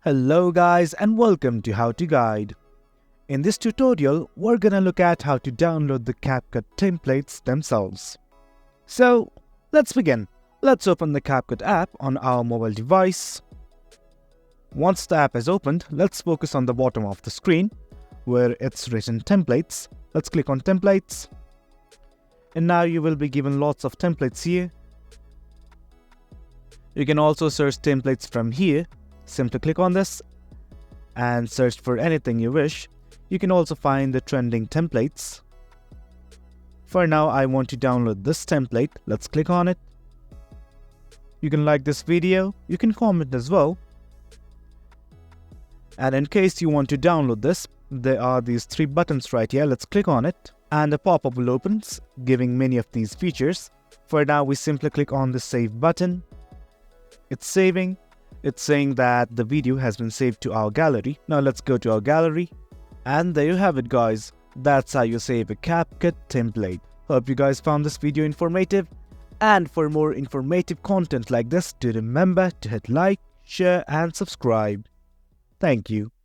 Hello guys and welcome to How to Guide. In this tutorial, we're gonna look at how to download the CapCut templates themselves. So, let's begin. Let's open the CapCut app on our mobile device. Once the app is opened, let's focus on the bottom of the screen where it's written templates. Let's click on templates. And now you will be given lots of templates here. You can also search templates from here. Simply click on this and search for anything you wish. You can also find the trending templates. For now, I want to download this template. Let's click on it. You can like this video. You can comment as well. And in case you want to download this, there are these three buttons right here. Let's click on it. And a pop-up will open, giving many of these features. For now, we simply click on the save button. It's saving. It's saying that the video has been saved to our gallery. Now let's go to our gallery. And there you have it guys. That's how you save a CapCut template. Hope you guys found this video informative. And for more informative content like this, do remember to hit like, share and subscribe. Thank you.